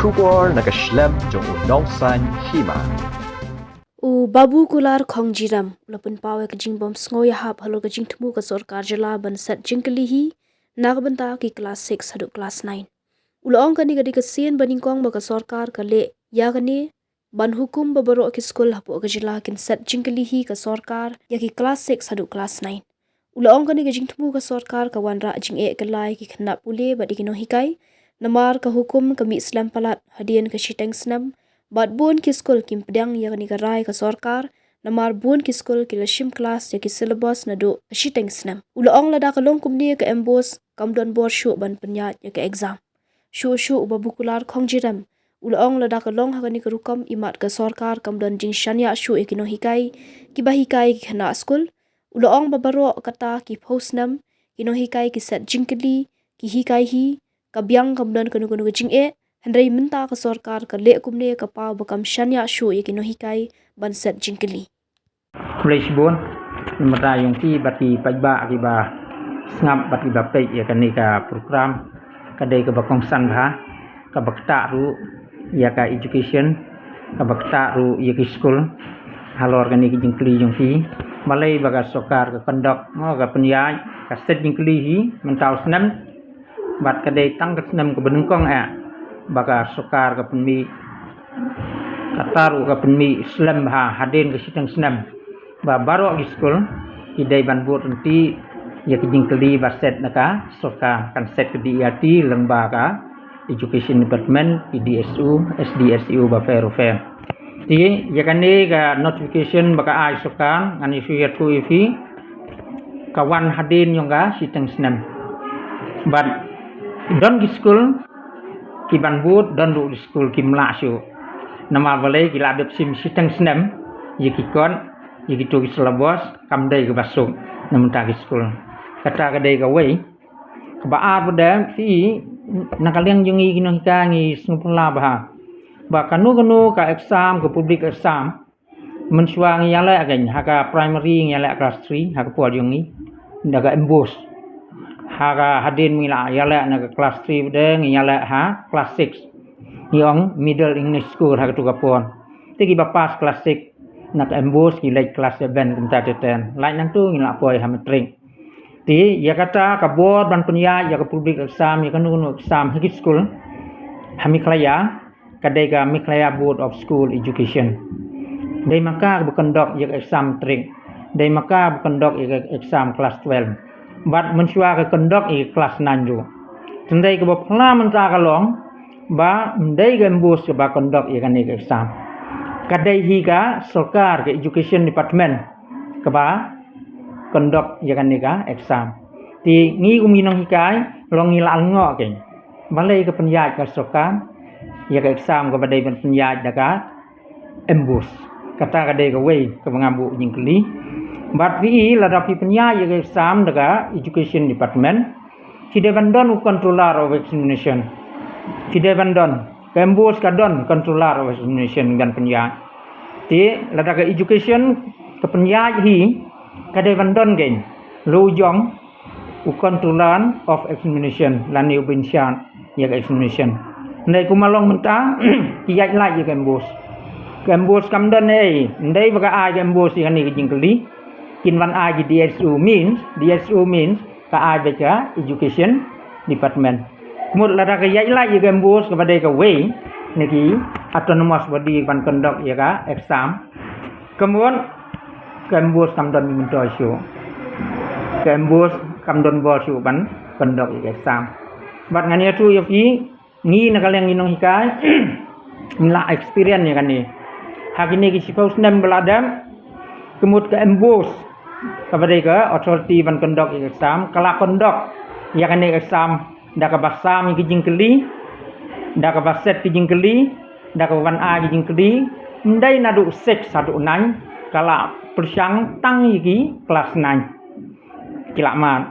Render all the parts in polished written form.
Shubor Nakashlem Jong Nongsan Hima. Babu kular khongjiram lapun pawe ka jingbom sngoya hap halo ka jingtmu ka sarkar jala ban sat jingkalihi nagbanta ki class 6 hadu class 9 ulong kani gadi ka sien baningkong ba ka sarkar ka le ya gani ban hukum babaro ki skul hapo ka jala kin sat jingkalihi ka sarkar ya ki class 6 hadu class 9 ulong kani ka jingtmu ka sarkar ka wanra jing e ka lai ki khna pule badi ki no hikai namar ka hukum ka mi islam palat hadian ka shiteng snam Bat bun ki skul kim pedang yang ni garai ka sarkar namar bun ki skul ki lashim kelas ya ki syllabus na do shiteng snam ulaong lada ka long kumni ka embos kamdon bor shu ban penyat ya ka exam shu babukular khongjiram ulaong lada ka long hakani ka rukam imat ka sarkar kamdon jing shanya shu e ki no hikai ki bahikai ki khana skul ulaong babaro kata ki phosnam ki no hikai ki sat jingkli ki hikai hi kabyang kamdon kanu jing e Hendrai minta ke sarkar ke lek kumne ke pau bakam shanya shu yaki no hikai ban set jingkeli. Flashbone mata yung ti bati pagba akiba ngap bati bapai ya kan ka program kadai ka bakong san ha ka bakta ru ya ka education ka bakta ru ya ki school halor kan ki jingkeli yung ti malai baga sarkar ka kondok mo ka penyai ka set jingkeli hi mentau senam bat kadai tang ka senam ka benengkong baka sukar ka penmi kataru ka penmi Islam ha hadin ka sitang senam ba baro ki school idai ban bot nanti ya ki jingkeli ba set naka soka kan set ke diati lembaga education department PDSU SDSU ba fair ti ya kan ni ka notification baka ai soka ngani su ya tu ifi kawan hadin yang ka sitang senam but don ki school ki ban bud don du school ki mla shu nama balai ki ladep sim sitang senam yiki kon yiki tu ki syllabus kam dai ke basuk nam ta ki school kata ka dai ka wei ka ba a pada fi nakaliang jungi kino hika ngi sungpula ba kanu ka exam ke public exam mensua ngi yala again haka primary ngi yala class 3 haka pual jungi ndaga embos haga hadin mila yala na class 3 de yala ha class 6 yang middle english school ha tu kapon tigi bapas class 6 nak embos ki like class 7 kumta teten lain nang tu ngila poi ha metrik ti ya kata ka board ban punya ya ka public exam ya kanu exam high school hami klaya kadai ka miklaya board of school education dai maka berkendok ya exam trik dai maka berkendok ya exam class 12 bat mensua ke kendok i kelas 9 ju tendai ke bapla menta kalong ba ndai ke embus ke ba kendok i kan exam kadai higa sarkar ke education department ke ba kendok ya kan exam ti ngi kuminong hikai long ngila ngo ke balai ke penyaj ke sarkar ya ke exam ke badai penyaj daka embus kata kadai ke wei ke mengambu jingkeli But we ladapi penyai ke exam daga education department tidak bandon controller of examination tidak bandon kembus kadon controller of examination dan penyai ti ladaga education ke penyai hi kadai bandon gen lujong controller of examination lani ubinsyan ya examination ndai kumalong menta kiyai lai ya kembus kamdon ndai baga ai kembus yang ni jingkeli kinwan aji DSU means ka aja education department mut lada ka yaila ye gambus kepada ka way niki autonomous body ban kondok ya ka exam kemudian gambus kamdon minto show gambus kamdon bor show ban kondok ya exam bat ngani tu ya fi ni nakaleng inong hikai mila experience ya kan ni hakini ki sipau senam beladam kemud ke embus kepada ke authority ban kondok exam kala kondok ya kan exam dak basam ki jingkeli dak baset ki jingkeli dak wan a ki jingkeli ndai nadu sek satu nang kala persyang tang iki kelas 9 kilamat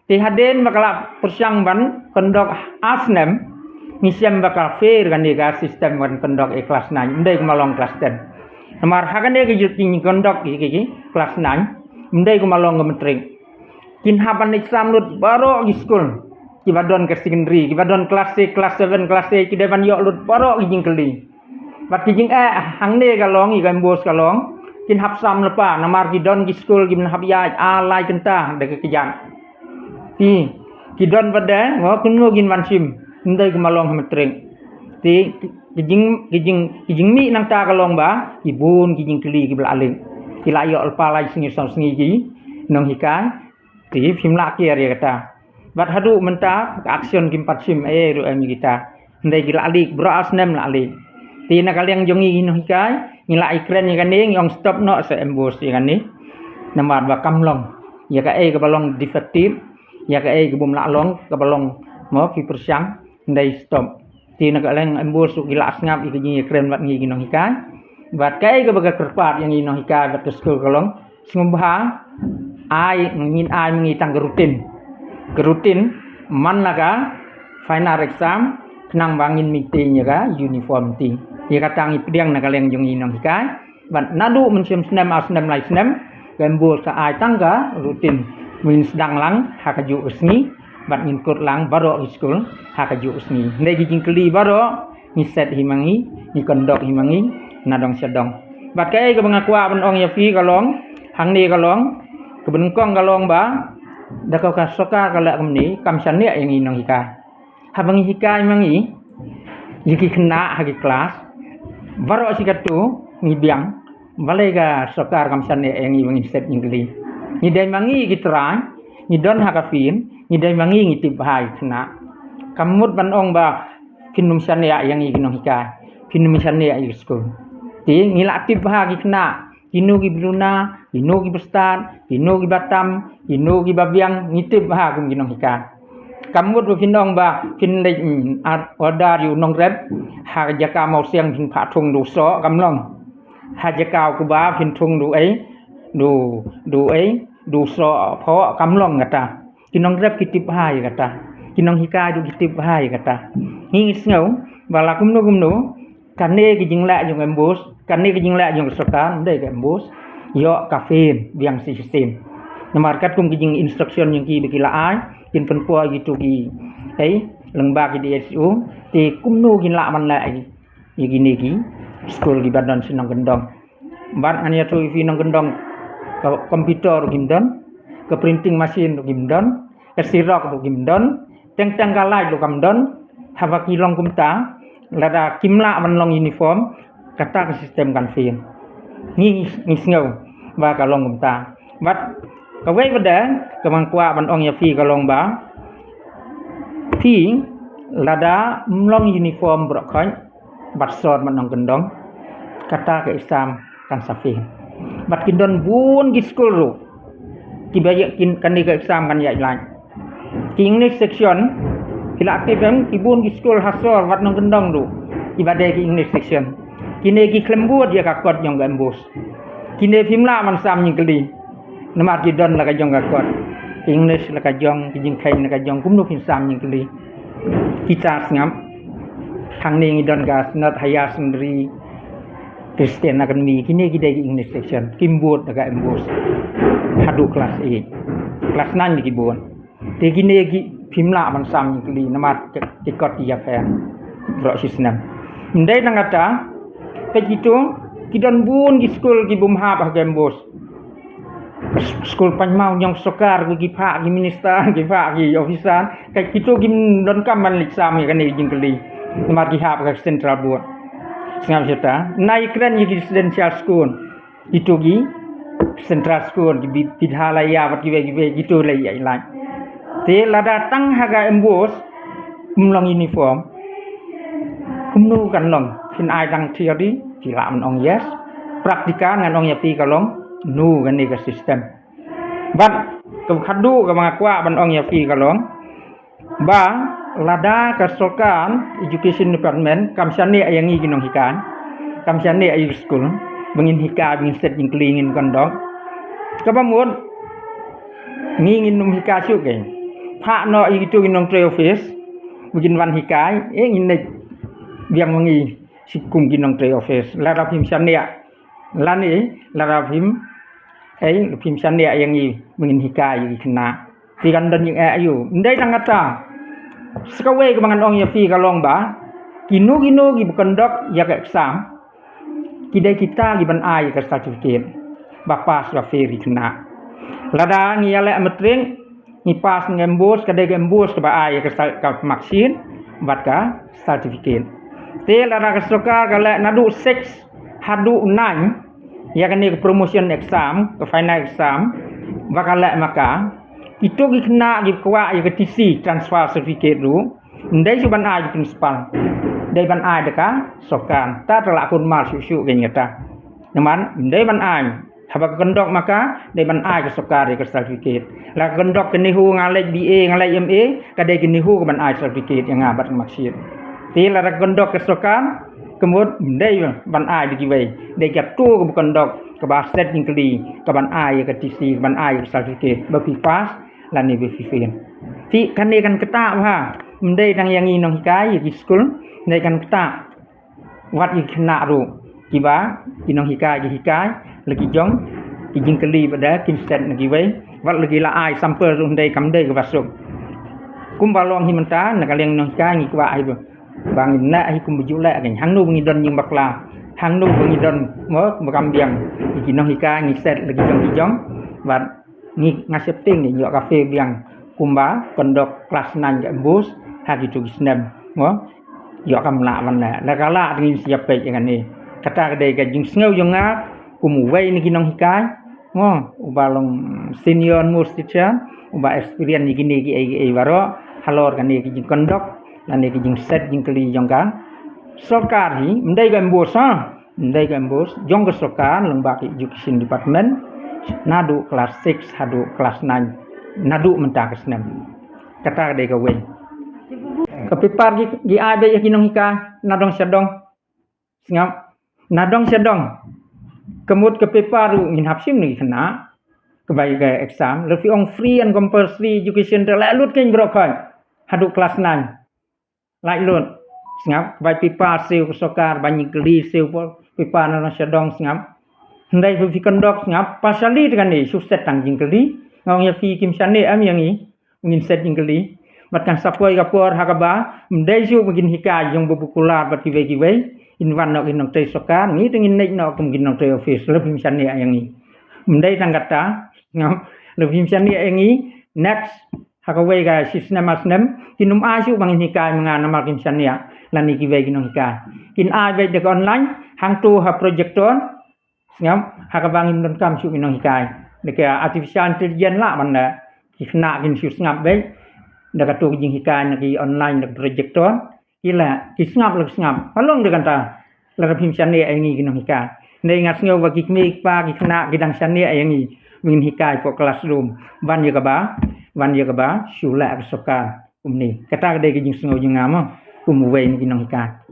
ti haden bakal persyang ban kondok asnem ngisem bakal fair kan ka sistem ban kondok kelas 9 ndai malong kelas 10 nomor hakane ki kondok iki kelas 9 ndai ko malong metrik kin hapan exam lut baro gi school kibadon ke secondary kibadon kelas 6 kelas 7 kelas 8 kidai ban yok lut borok kijing keli bat kijing hang ne kalong i gambos kalong kin hap sam lepa namar kidon ki school gim hap yai alai kentah de kejan ti kidon pada ngo kuno gin wan sim ndai ke malong hametreng ti kijing mi nang ta kalong ba ibun kijing keli ki belaling kila yok lepa lai singi gi nong hikai ti phim la kia dia kata bat hadu menta action kim patsim ru ami kita ndai gila alik bro asnem la alik ti na kaliang jongi nong hikai ngila ikren ni kaning yong stop no se embos ni kan ni namar ba kamlong ya ka ke balong defective ya ka ke bum la long ka balong mo ki persiang ndai stop ti na kaliang embos gila asngap ikini ikren wat ngi nong hikai bat ke baga kerpat yang nong hikai bat ke school kalong sumba ai ngin ai ngi tang rutin man naga final exam kenang bangin meeting ya ka uniform ti ya katang ipdiang na kaleng jong inong hikai ban nadu mensim snem asnem lai snem gambul sa ai tangga rutin min sedang lang hakaju usni bat min kut lang baro school hakaju usni ndai gijing keli baro ni set himangi ni kondok himangi nadong sedong bat kai ke bangakwa ban ong ya fi kalong hang ni kalong kebenkong kalong ba da kau ka soka kala kamni kam sania yang inong hikai habangi hikai mangi yiki kena hagi kelas baro sikatu ni biang balai ga sokar kam sania yang inong set ingli ni dai mangi gitran ni don hakafin ni dai mangi ngitip hai kena kamut ban ong ba kinum sania yang inong hikai kinum sania school ti ngila tip hagi kena inu gi Bruna, inu gi Bestan, inu gi Batam, inu gi Babiang ngitip ha kum ginong hika. Kamut bu finong ba fin le order yu nong rep ha jaka mau siang fin pha thung du so kamlong. Ha jaka ku ba fin thung du ai du so pho kamlong ngata. Kinong rep kitip ha ya kata. Kinong hika du kitip ha ya kata. Ngi ngau bala kumno kane gi jingla jong embos kane gi jingla jong sokan dai ke embos yo kafein biang sistem namarkat kum gi jing instruction yang ki bikila ai kin penpo gitu gi lengba gi DSU ti kumno gin la man la gi gini gi school gi badan sinong gendong ban ania tu fi nong gendong komputer gimdon ke printing machine gimdon ke sirok gimdon teng galai lo kamdon hava kilong kumta lada kimla manlong uniform kata ke sistem kanfin ni ngau ba kalong kumta bat kawai beda kemangkwa ban ong ya fi kalong ba fi lada mlong uniform brokon bat sor manong gendong kata ke isam kan safin bat kindon bun gi school ru kibaya kin kan ke exam kan ya lai ki English section kila aktif kan kibun gi school hasor wat nong gendong du ibadai ki English section kine ki klembut ya kakot yang gambus kine pimla man sam nying keli namar ki don la ka jong kakot English la ka jong ki jing kai la ka jong kumno pin sam nying keli kita ngam hang ni don ga not haya sendiri Christian Academy kine ki dai English section kimbut la ka embus hadu kelas 8 kelas 9 ki bon te kine ki pimla man sam nying keli namar ki kot ya fa bro sistem ndai nang kata begitu kidon bun di school ki bum hap ha gambos school panmau yang sokar gi pak gi minister gi pak gi officer kai kitu gi don kam man liksam kan ni jing keli mar gi hap ka central board ngam jeta nai kren gi residential school itu gi central school gi bidhalaya wat gi gitu lai ai lai te la datang haga embos mlong uniform kumnu kan long fin ai dang theory sila man ong yes praktika ngan ong ya pi kalong nu kan ni ka system bat ke khadu ka mga kwa ban ong ya pi kalong ba lada ka sokan education department kam sani ayang gi ginong hikan kam sani ayu school bengin hika bengin set jing klingin kondok ka bamut ngin num hika su ke pha no itu ginong tre office bugin wan hikai ngin biang mengi sikum ginong tre office lara phim sania lani lara phim phim sania yang ni mengin hikai kena ti kan dan yang ayu ndai tang kata sekawe kemangan ong ya fi kalong ba kinu gi bekendok ya ke exam kidai kita giban ai ke certificate bapa sudah feri kena lada ngi ale ametring ngi pas ngembus kadai ngembus ke ba ai ke maksin bat ka certificate te lada ke soka kala nadu 6 hadu 9 ya kan ke promotion exam ke final exam bakala maka itu kena gi kwa ya ke TC transfer certificate tu ndai suban ai principal dai ban ai deka sokan ta terlak kun mal syuk ke nyata naman dai ban ai habak kendok maka dai ban ai ke sokar ke certificate la kendok ke nihu ngalai BA ngalai MA kadai ke nihu ke ban ai certificate yang ngabat maksud ti la kendok ke sokan kemud dai ban ai di giwai dai gap tu ke kendok ke baset ingkli ke ban ai ke TC ban ai ke certificate bapi pas la ni befifin ti kan ni kan ketak ha mendai dang yang inong hikai di schoolในกันตาวัดอีกขนาดรูกี่บ้ากินน้องฮิกายลกิจงกิจิงกะลีบดากินเซตนกี่ไว้วัดลกิละอายซัมเปอร์รุ่นใดกำได้กับวัดสุกกุมบาลองหิมันตานักเลี้ยงน้องฮิกายงี้กว่าไอ้บางอินนะไอ้กุมบจุละกันหังนูบังอิดอนยิงบักลาหังนูบังอิดอนเมื่อบกำเบียงกินน้องฮิกายงี้เซตลกิจงวัดงี้งาเซปติ้งนี่ยกาเฟ่เบียงกุมบาคนดอกคลาสนันกับบูสหากิจุกิสเนมเมื่อยอkam la man la kala dengan siapa yang ni kata kedai ke jing sneu yang ngap kumu wei ni kinong hikai ngo ubalong senior mus teacher uba experience ni gini ki baro halor kan ni jing kondok lan ni jing set jing keli jong ka sokar hi ndai ga mbos jong ke sokar lembak education department nadu kelas 6 hadu kelas 9 nadu mentak senam kata kedai ke wei kepipar gi abe ya kinong hika nadong sedong ngap nadong sedong kemud kepipar ngin hapsim ni kena kebai ke exam lefi ong free and compulsory education la lut ken brokai hadu kelas 9 lai lut ngap kebai pipar siu sokar banyi geli siu pipar nadong sedong ngap ndai fi kendok ngap pasali dengan ni suset tang jingkeli ngong ya fi kim sane am yang ni ngin set jingkeli matkan sapoi kapor hakaba mdai ju begin hika jong bubukular bat kiwe inwan nok inong tei sokar ni tengin nek nok kum ginong tei office lebih misalnya yang ni mdai tang kata ngam lebih misalnya yang ni next hakawe ga sistem asnem kinum aju bangin hika mangana makin misalnya lani kiwe ginong hika kin a be de online hang tu ha projector ngam hakabangin don kam su ginong hika de artificial intelligence la man na kina kin su ngap be dak tu jing hikan nagi online dak projector ila kisngap palong dengan ta la phim chane ai ngi ginong hika nei ngat ngeu wa kikmi pa kikna gidang chane ai ngi min hikai po classroom van ye ka ba shula soka umni kata de jing sngo jing ngam kum wei ginong hika